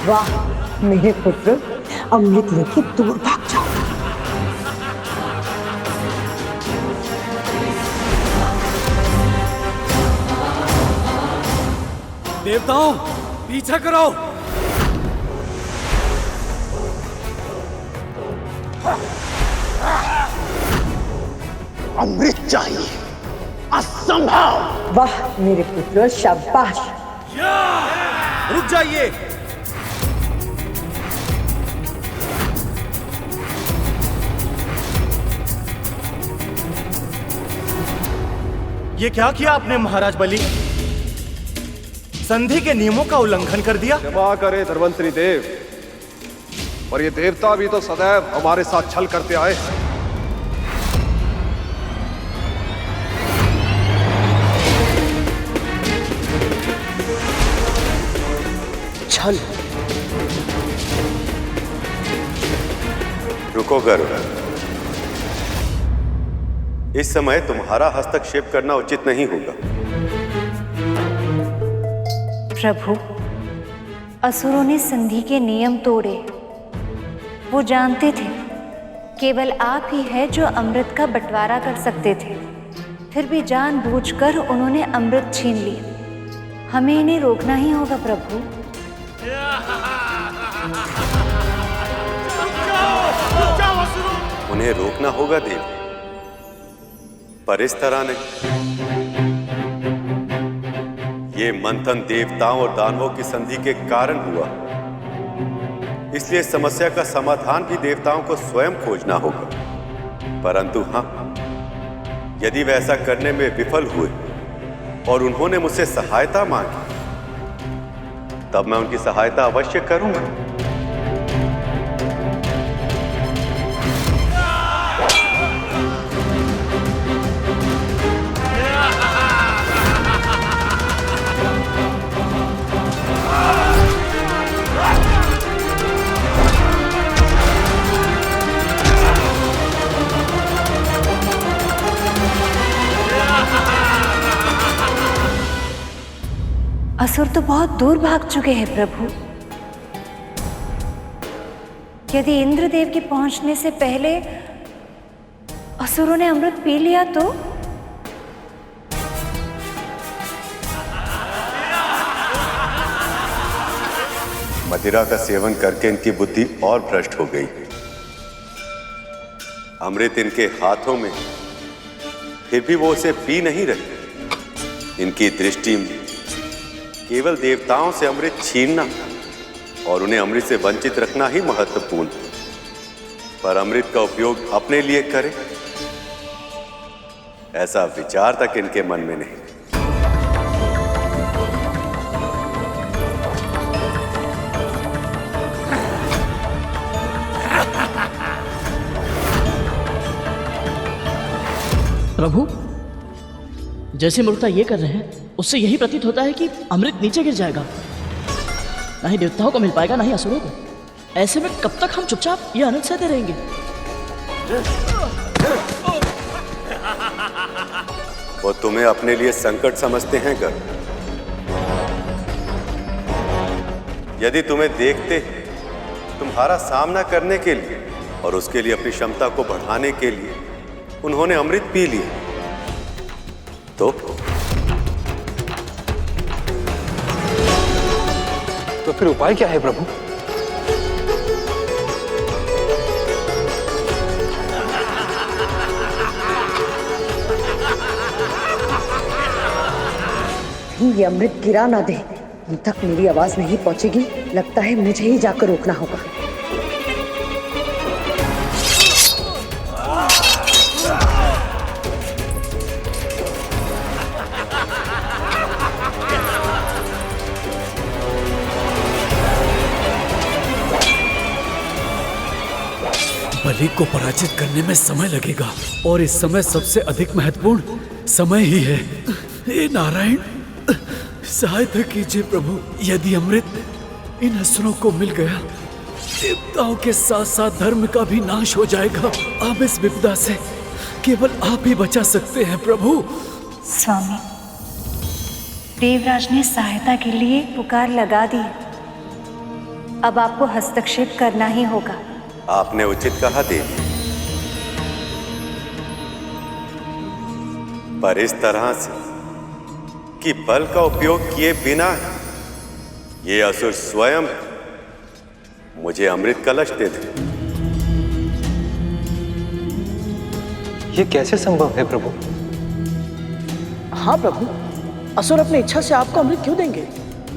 वाह मेरे पुत्र, अमृत लेके दूर भाग जाओ। देवताओं, पीछा करो। अमृत चाहिए, असंभव। वाह मेरे पुत्र, शाबाश। रुक जाइए। ये क्या किया आपने महाराज बलि? संधि के नियमों का उल्लंघन कर दिया। क्षमा करे धर्मंत्री देव, पर ये देवता भी तो सदैव हमारे साथ छल करते आए। छल? रुको गरुड़, इस समय तुम्हारा हस्तक्षेप करना उचित नहीं होगा। प्रभु, असुरों ने संधि के नियम तोड़े। वो जानते थे केवल आप ही है जो अमृत का बंटवारा कर सकते थे, फिर भी जानबूझकर उन्होंने अमृत छीन लिया। हमें इन्हें रोकना ही होगा प्रभु। उन्हें रोकना होगा देव, पर इस तरह नहीं। ये मंथन देवताओं और दानवों की संधि के कारण हुआ, इसलिए समस्या का समाधान भी देवताओं को स्वयं खोजना होगा। परंतु हाँ, यदि वे ऐसा करने में विफल हुए और उन्होंने मुझसे सहायता मांगी, तब मैं उनकी सहायता अवश्य करूंगा। असुर तो बहुत दूर भाग चुके हैं प्रभु। यदि इंद्रदेव के पहुंचने से पहले असुरों ने अमृत पी लिया तो? मदिरा का सेवन करके इनकी बुद्धि और भ्रष्ट हो गई। अमृत इनके हाथों में, फिर भी वो उसे पी नहीं रहे। इनकी दृष्टि में केवल देवताओं से अमृत छीनना और उन्हें अमृत से वंचित रखना ही महत्वपूर्ण, पर अमृत का उपयोग अपने लिए करें, ऐसा विचार तक इनके मन में नहीं। प्रभु, जैसे मूर्खता ये कर रहे हैं, उससे यही प्रतीत होता है कि अमृत नीचे गिर जाएगा। ना ही देवताओं को मिल पाएगा, ना ही असुरों को। ऐसे में कब तक हम चुपचाप ये अनर्थ सहते रहेंगे? वो तुम्हें अपने लिए संकट समझते हैं गर। यदि तुम्हें देखते तुम्हारा सामना करने के लिए और उसके लिए अपनी क्षमता को बढ़ाने के लिए उन्होंने अमृत पी लिया, तो फिर उपाय क्या है प्रभु? ये अमृत गिरा ना दे। उन तक मेरी आवाज नहीं पहुंचेगी। लगता है मुझे ही जाकर रोकना होगा। बलि को पराजित करने में समय लगेगा और इस समय सबसे अधिक महत्वपूर्ण समय ही है। हे नारायण, सहायता कीजिए प्रभु। यदि अमृत इन असुरों को मिल गया, देवताओं के साथ साथ धर्म का भी नाश हो जाएगा। अब इस विपदा से केवल आप ही बचा सकते हैं प्रभु। स्वामी, देवराज ने सहायता के लिए पुकार लगा दी, अब आपको हस्तक्षेप करना ही होगा। आपने उचित कहा देवी, पर इस तरह से कि बल का उपयोग किए बिना ये असुर स्वयं मुझे अमृत कलश दे दे। ये कैसे संभव है प्रभु? हाँ प्रभु, असुर अपनी इच्छा से आपको अमृत क्यों देंगे?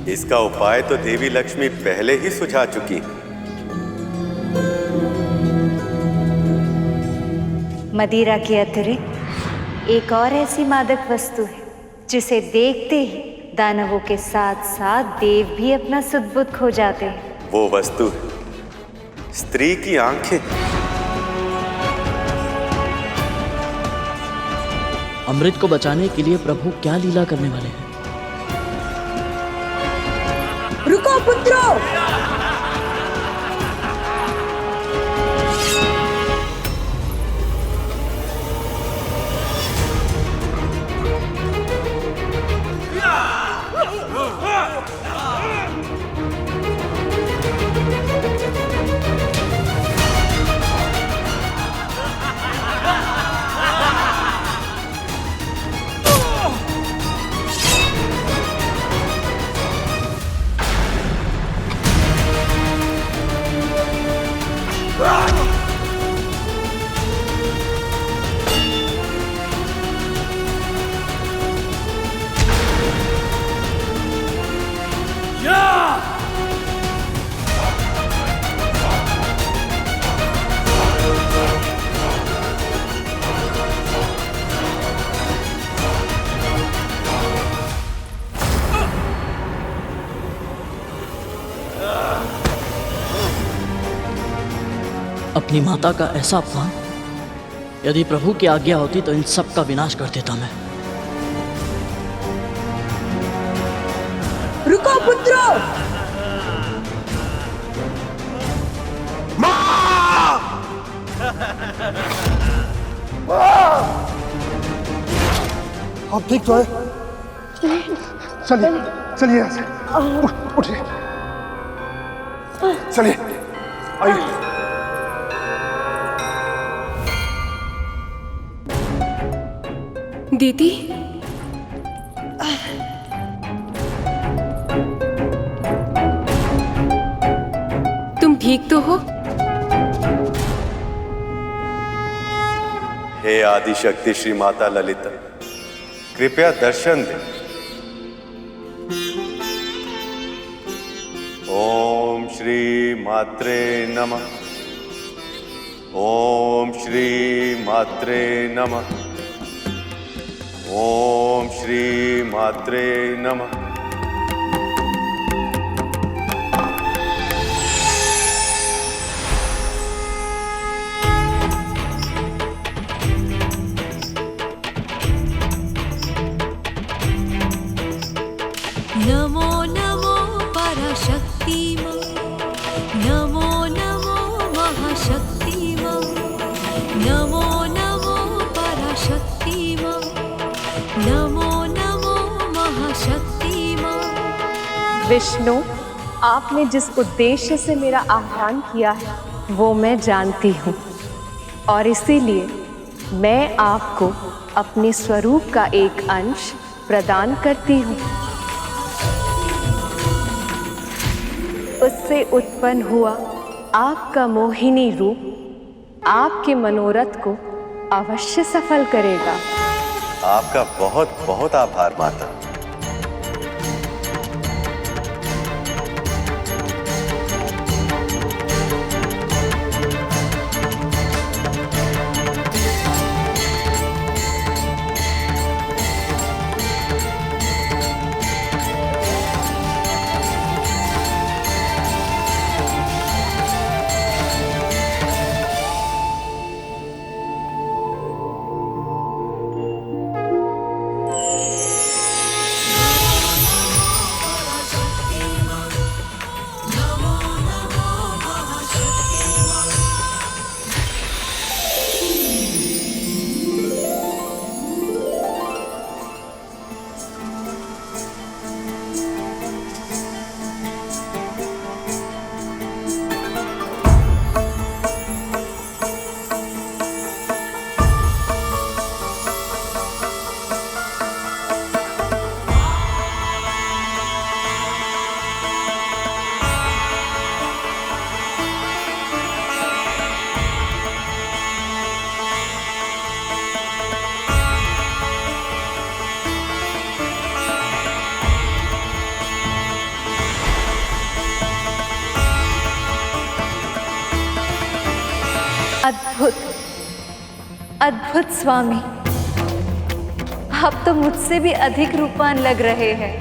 इसका उपाय तो देवी लक्ष्मी पहले ही सुझा चुकी है। मदिरा के अतिरिक्त एक और ऐसी मादक वस्तु है जिसे देखते ही दानवों के साथ साथ देव भी अपना सुध-बुध खो जाते हैं। वो वस्तु है स्त्री की आंखें। अमृत को बचाने के लिए प्रभु क्या लीला करने वाले हैं? रुको पुत्रों! अपनी माता का ऐसा अपमान! यदि प्रभु की आज्ञा होती तो इन सब का विनाश कर देता मैं। रुको पुत्रों! आप ठीक तो है? चलिए चलिए यहाँ से उठिए, चलिए आइए। दीदी, तुम ठीक तो हो? हे आदिशक्ति श्री माता ललिता, कृपया दर्शन दे। ओम श्री मात्रे नमः। ओम श्री मात्रे नमः। ओम श्री मात्रे नमः। नमो नमो पराशक्ति मां, नमो नमो महाशक्ति मां, नमो नमो पराशक्ति मां, नमो नमो महाशक्ति मां। विष्णु, आपने जिस उद्देश्य से मेरा आह्वान किया है वो मैं जानती हूँ, और इसीलिए मैं आपको अपने स्वरूप का एक अंश प्रदान करती हूँ। उससे उत्पन्न हुआ आपका मोहिनी रूप आपके मनोरथ को अवश्य सफल करेगा। आपका बहुत बहुत आभार माता। अद्भुत, अद्भुत स्वामी, आप तो मुझसे भी अधिक रूपवान लग रहे हैं।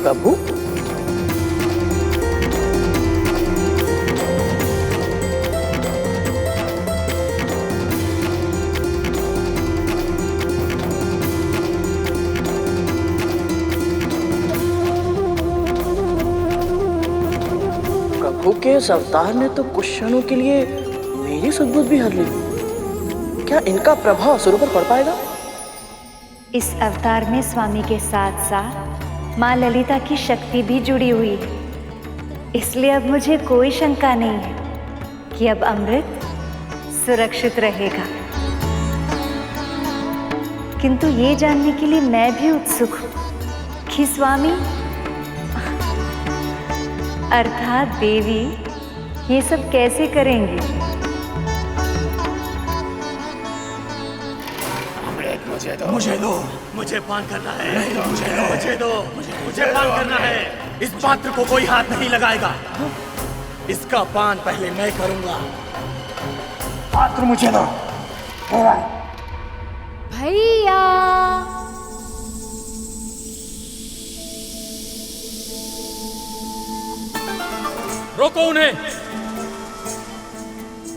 प्रभु, प्रभु के इस अवतार ने तो कुछ क्षणों के लिए मेरी सद्बुद्ध भी हर ली। क्या इनका प्रभाव असुरों पर पड़ पाएगा? इस अवतार में स्वामी के साथ साथ माँ ललिता की शक्ति भी जुड़ी हुई है, इसलिए अब मुझे कोई शंका नहीं है कि अब अमृत सुरक्षित रहेगा। किंतु ये जानने के लिए मैं भी उत्सुक हूँ कि स्वामी अर्थात देवी ये सब कैसे करेंगी। मुझे दो, मुझे पान करना है। मुझे दो, मुझे पान करना है। इस पात्र को कोई हाथ नहीं लगाएगा, इसका पान पहले मैं करूंगा। पात्र मुझे दो। भैया रोको उन्हें,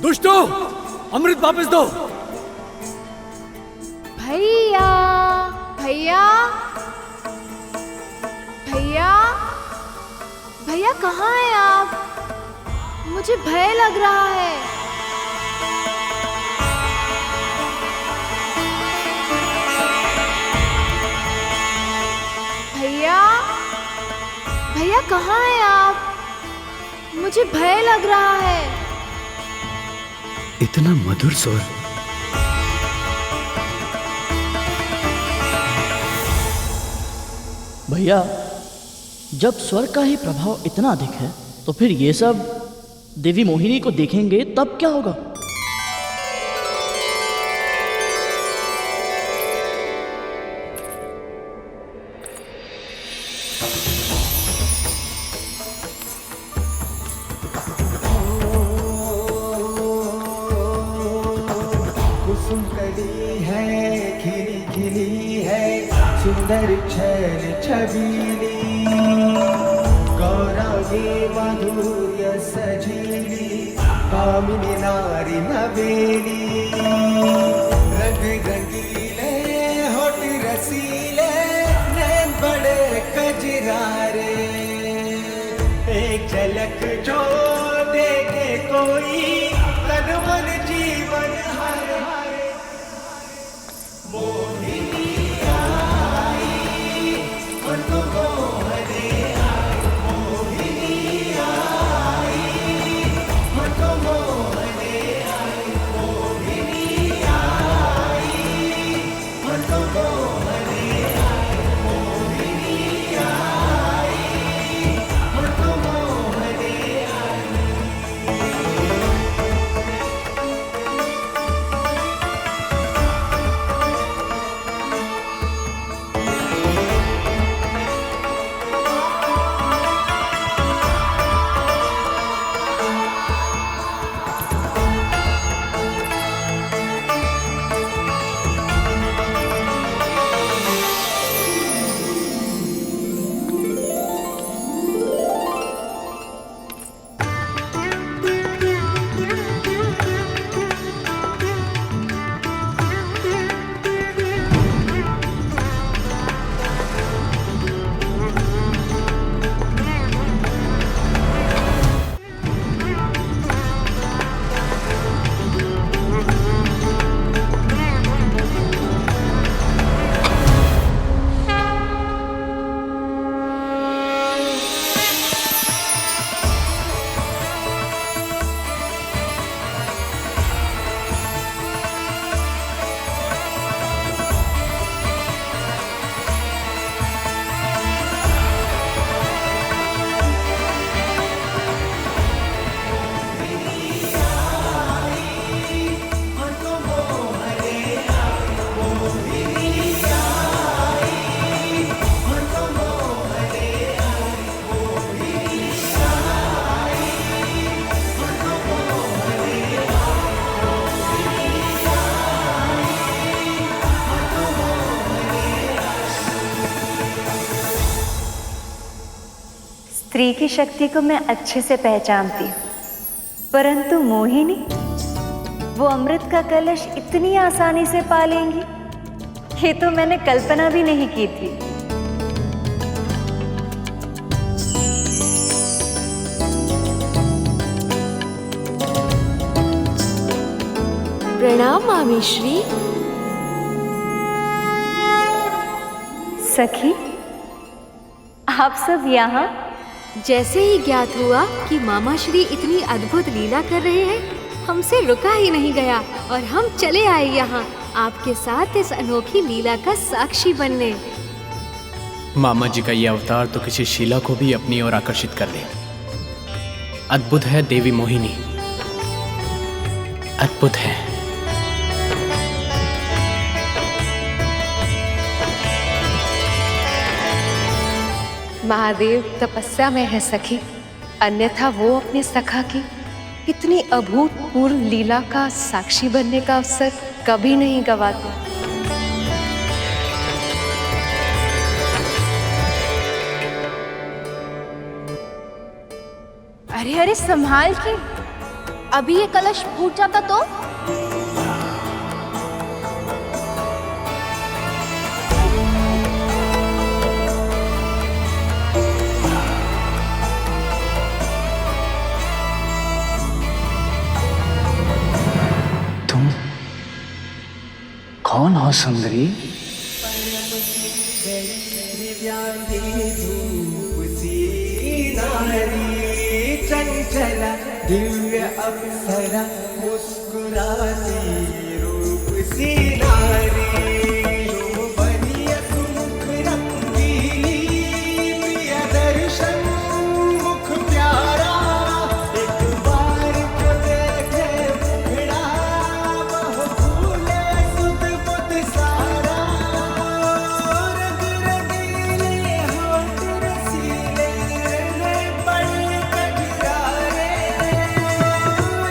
दुष्टों, अमृत वापस दो। भैया भैया भैया भैया कहाँ हैं आप? मुझे भय लग रहा है। भैया भैया कहाँ हैं आप? मुझे भय लग रहा है। इतना मधुर स्वर। भैया, जब स्वर का ही प्रभाव इतना अधिक है तो फिर ये सब देवी मोहिनी को देखेंगे तब क्या होगा? कुसुम कली है, खिली खिली है, सुंदर छल छबीली, गौरवी मधुर्य सजीली, कामिनी नारी नवेली, रंग रंगीले होठ रसीले, नैन बड़े कजरारे, एक झलक जो देखे कोई तन मन जीवन हरे। मोहिनी आई, मन को मोहने आई, मोहिनी आई, मन को मोहने आई, मोहिनी आई, मन को मोहने आई, मोहिनी आई, मन को मोहने आई। स्त्री की शक्ति को मैं अच्छे से पहचानती हूँ, परंतु मोहिनी वो अमृत का कलश इतनी आसानी से पा लेंगी, ये तो मैंने कल्पना भी नहीं की थी। प्रणाम मामी श्री। सखी, आप सब यहाँ? जैसे ही ज्ञात हुआ कि मामा श्री इतनी अद्भुत लीला कर रहे हैं, हमसे रुका ही नहीं गया और हम चले आए यहाँ आपके साथ इस अनोखी लीला का साक्षी बनने। मामा जी का ये अवतार तो किसी शीला को भी अपनी ओर आकर्षित कर ले। अद्भुत है देवी मोहिनी, अद्भुत है। महादेव तपस्या में है सखी, अन्यथा वो अपने सखा की इतनी अभूतपूर्व लीला का साक्षी बनने का अवसर कभी नहीं गवाते। अरे अरे संभाल के, अभी ये कलश फूट जाता तो। कौन हो सुंदरी? चंचला दिव्य अप्सरा मुस्कुराती रूप सी नारी, बनिया सुमुख रंगीली प्रिय दर्शन मुख प्यारा, एक बार जो देखे मुखड़ा वह भूले सुध बुध सारा, रग रगीले होठ रसीले पल कजरारे,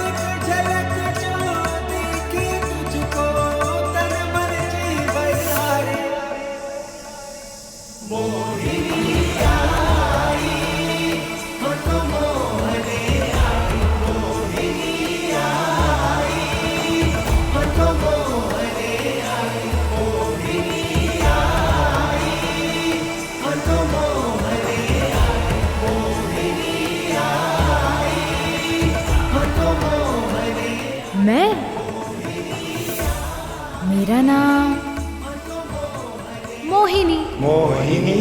एक झलक जो देखी तुझको तन मन जीवन हारे। मोहिनी आई हो तो मोहने आई, मोहिनी आई हो तो मोहने आई, मोहिनी आई हो तो मोहने आई, मोहिनी आई हो तो मोहने। मैं, मेरा नाम मोहिनी। मोहिनी